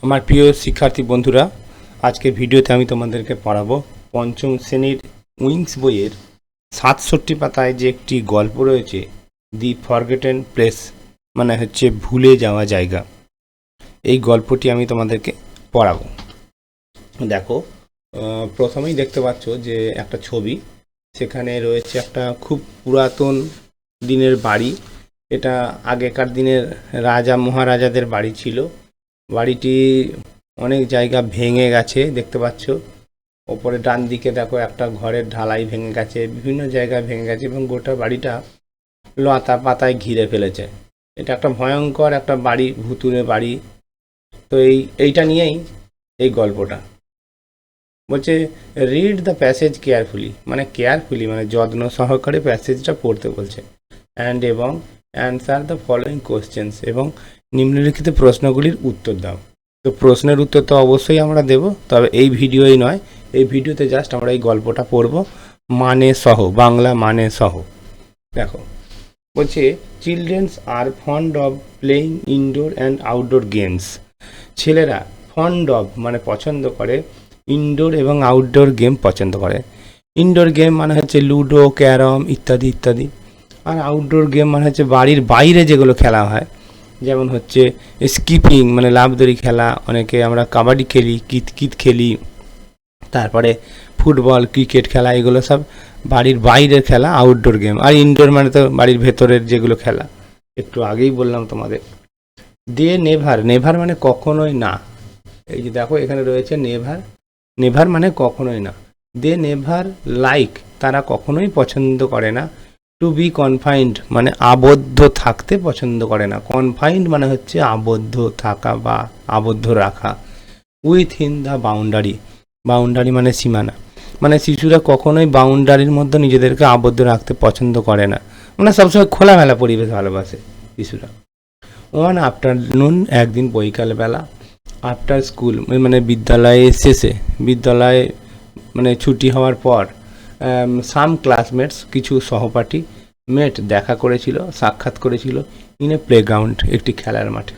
আমার প্রিয় শিক্ষার্থী বন্ধুরা, আজকের ভিডিওতে আমি তোমাদেরকে পড়াবো পঞ্চম শ্রেণীর উইংস বইয়ের ৬৭ পাতায় যে একটি গল্প রয়েছে, দি ফরগেটেন প্লেস, মানে হচ্ছে ভুলে যাওয়া জায়গা। এই গল্পটি আমি তোমাদেরকে পড়াবো। দেখো, প্রথমেই দেখতে পাচ্ছ যে একটা ছবি, সেখানে রয়েছে একটা খুব পুরাতন দিনের বাড়ি। এটা আগেকার দিনের রাজা মহারাজাদের বাড়ি ছিল। বাড়িটি অনেক জায়গা ভেঙে গেছে, দেখতে পাচ্ছ। ওপরে ডান দিকে দেখো একটা ঘরের ঢালাই ভেঙে গেছে, বিভিন্ন জায়গায় ভেঙে গেছে এবং গোটা বাড়িটা লতা পাতায় ঘিরে ফেলেছে। এটা একটা ভয়ঙ্কর একটা বাড়ি, ভুতুড়ে বাড়ি। তো এইটা নিয়েই এই গল্পটা বলছে, রিড দ্য প্যাসেজ কেয়ারফুলি, মানে যত্ন সহকারে প্যাসেজটা পড়তে বলছে। এবং অ্যান্সার দ্য ফলোয়িং কোশ্চেন্স, এবং নিম্নলিখিত প্রশ্নগুলির উত্তর দাও। তো প্রশ্নের উত্তর তো অবশ্যই আমরা দেব, তবে এই ভিডিওই নয়, এই ভিডিওতে জাস্ট আমরা এই গল্পটা পড়ব মানে সহ, বাংলা মানে সহ। দেখো, বলছে childrens are fond of playing indoor and outdoor games. ছেলেরা ফন্ড অফ মানে পছন্দ করে, ইনডোর এবং আউটডোর গেম পছন্দ করে। ইনডোর গেম মানে হচ্ছে লুডো, ক্যারম ইত্যাদি ইত্যাদি। আর আউটডোর গেম মানে হচ্ছে বাড়ির বাইরে যেগুলো খেলা হয়, যেমন হচ্ছে স্কিপিং মানে লাফদড়ি খেলা, অনেকে আমরা কাবাডি খেলি, কিতকিত খেলি, তারপরে ফুটবল, ক্রিকেট খেলা, এগুলো সব বাড়ির বাইরের খেলা, আউটডোর গেম। আর ইনডোর মানে তো বাড়ির ভেতরের যেগুলো খেলা, একটু আগেই বললাম তোমাদের। দে নেভার, নেভার মানে কখনোই না। এই যে দেখো এখানে রয়েছে নেভার, নেভার মানে কখনোই না। দে নেভার লাইক, তারা কখনোই পছন্দ করে না। টু বি কনফাইন্ড মানে আবদ্ধ থাকতে পছন্দ করে না। কনফাইন্ড মানে হচ্ছে আবদ্ধ থাকা বা আবদ্ধ রাখা। With in the boundary, boundary মানে সীমানা, মানে শিশুরা কখনোই বাউন্ডারির মধ্যে নিজেদেরকে আবদ্ধ রাখতে পছন্দ করে না, মানে সবসময় খোলামেলা পরিবেশ ভালোবাসে শিশুরা। ওয়ান আফটারনুন, একদিন বৈকালবেলা, আফটার স্কুল মানে বিদ্যালয়ে শেষে, বিদ্যালয়ে মানে ছুটি হওয়ার পর, সাম ক্লাসমেটস কিছু সহপাঠী, মেট দেখা করেছিল, সাক্ষাৎ করেছিল, ইন এ প্লেগ্রাউন্ড একটি খেলার মাঠে,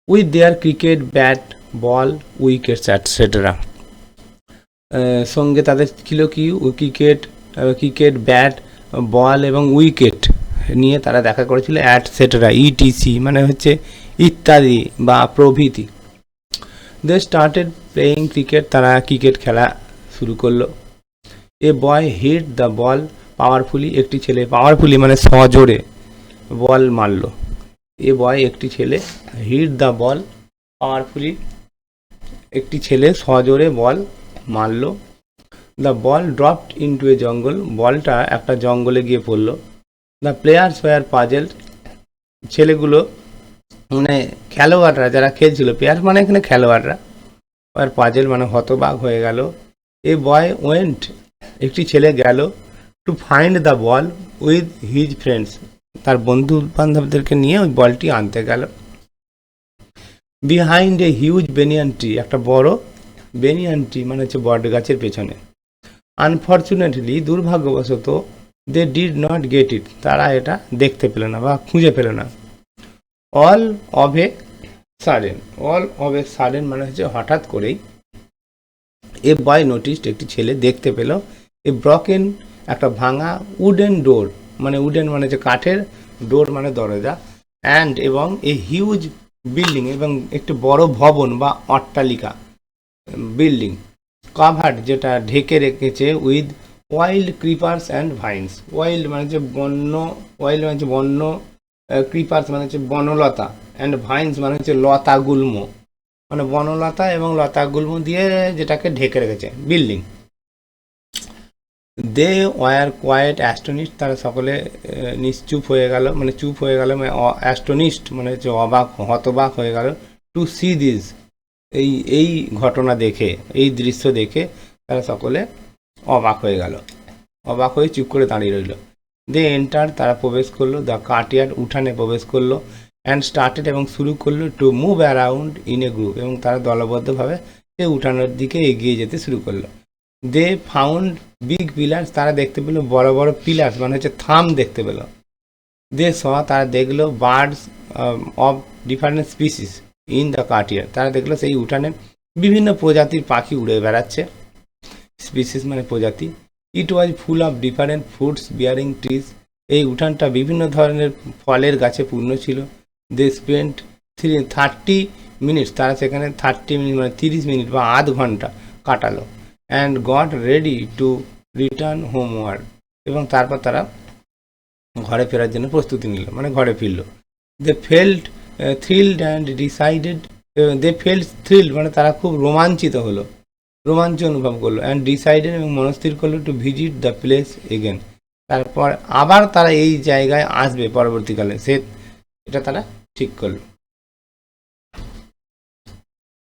with their cricket bat, ball, wickets etcetera. সঙ্গে তাদের ছিল কি ক্রিকেট ব্যাট, বল এবং উইকেট নিয়ে তারা দেখা করেছিল, অ্যাটসেট্রা ইটিসি মানে হচ্ছে ইত্যাদি বা প্রভৃতি। দে স্টার্টেড প্লেয়িং ক্রিকেট, তারা ক্রিকেট খেলা শুরু করলো। এ বয় হিট দ্য বল পাওয়ারফুলি, একটি ছেলে পাওয়ারফুলি মানে সজোরে বল মারল। এ বয় একটি ছেলে, হিট দ্য বল পাওয়ারফুলি একটি ছেলে সজোরে বল মারল। The ball dropped into a জঙ্গল, বলটা একটা জঙ্গলে গিয়ে পড়লো। দ্য প্লেয়ার্স ওয়ার পাজেলড, ছেলেগুলো মানে খেলোয়াড়রা যারা খেলছিল, প্লেয়ার মানে এখানে খেলোয়াড়রা, আর পাজেল মানে হতবাক হয়ে গেল। এ বয় ওয়েন্ট, একটি ছেলে গেল, to find the ball with his friends, তার বন্ধু বান্ধবদেরকে নিয়ে ওই বলটি আনতে গেল। Behind a huge banyan tree, একটা বড় বেনিয়ান ট্রি মানে হচ্ছে বট গাছের পেছনে। আনফর্চুনেটলি, দুর্ভাগ্যবশত, they did not get it, তারা এটা দেখতে পেল না বা খুঁজে পেল না। All of a sudden, all of a sudden মানে হচ্ছে হঠাৎ করেই। এ বয় নোটিসড, একটি ছেলে দেখতে পেল, এ ব্রকেন একটা ভাঙা উডেন ডোর, মানে উডেন মানে হচ্ছে কাঠের, ডোর মানে দরজা, অ্যান্ড এবং এ হিউজ বিল্ডিং, এবং একটি বড় ভবন বা অট্টালিকা বিল্ডিং, কাভার্ড যেটা ঢেকে রেখেছে, with wild creepers and vines. Wild মানে হচ্ছে বন্য, ওয়াইল্ড মানে হচ্ছে বন্য, ক্রিপার্স মানে হচ্ছে বনলতা, অ্যান্ড ভাইন্স মানে হচ্ছে লতা গুল্ম, মানে বনলতা এবং লতা গুল্ম দিয়ে যেটাকে ঢেকে রেখেছে building. They were quite astonished, তারা সকলে নিশ্চুপ হয়ে গেল, মানে চুপ হয়ে গেল, মানে অ্যাস্টনিশড মানে হচ্ছে অবাক, হতবাক হয়ে গেল। টু সি দিস, এই ঘটনা দেখে, এই দৃশ্য দেখে তারা সকলে অবাক হয়ে গেল, অবাক হয়ে চুপ করে দাঁড়িয়ে রইল। দে এন্টার, তারা প্রবেশ করলো, দ্য কার্টইয়ার্ড, উঠানে প্রবেশ করলো, অ্যান্ড স্টার্টেড এবং শুরু করলো, to move around in a group, এবং তারা দলবদ্ধভাবে সেই উঠানের দিকে এগিয়ে যেতে শুরু করলো। দে ফাউন্ড বিগ পিলার্স, তারা দেখতে পেলো বড় বড় পিলার্স মানে হচ্ছে থাম দেখতে পেলো। দে স, তারা দেখলো birds of different species, in the Cartier. তারা দেখলো সেই উঠানে বিভিন্ন প্রজাতির পাখি উড়ে বেড়াচ্ছে, স্পিসিস মানে প্রজাতি। It was full of different fruits bearing trees. এই উঠানটা বিভিন্ন ধরনের ফলের গাছে পূর্ণ ছিল। দে স্পেন্ট 30 মিনিটস, তারা সেখানে 30 মিনিট মানে 30 মিনিট বা আধ ঘন্টা কাটালো। And got ready to return homeward, এবং তারপর তারা ঘরে ফেরার জন্য প্রস্তুতি নিল, মানে ঘরে ফিরল। দে ফেল্ট থ্রিলড অ্যান্ড ডিসাইডেড, মানে তারা খুব রোমাঞ্চিত হলো, রোমাঞ্চ অনুভব করলো। অ্যান্ড ডিসাইডেড, এবং মনস্থির করলো to visit the place again, তারপর আবার তারা এই জায়গায় আসবে পরবর্তীকালে, এটা তারা ঠিক করলো।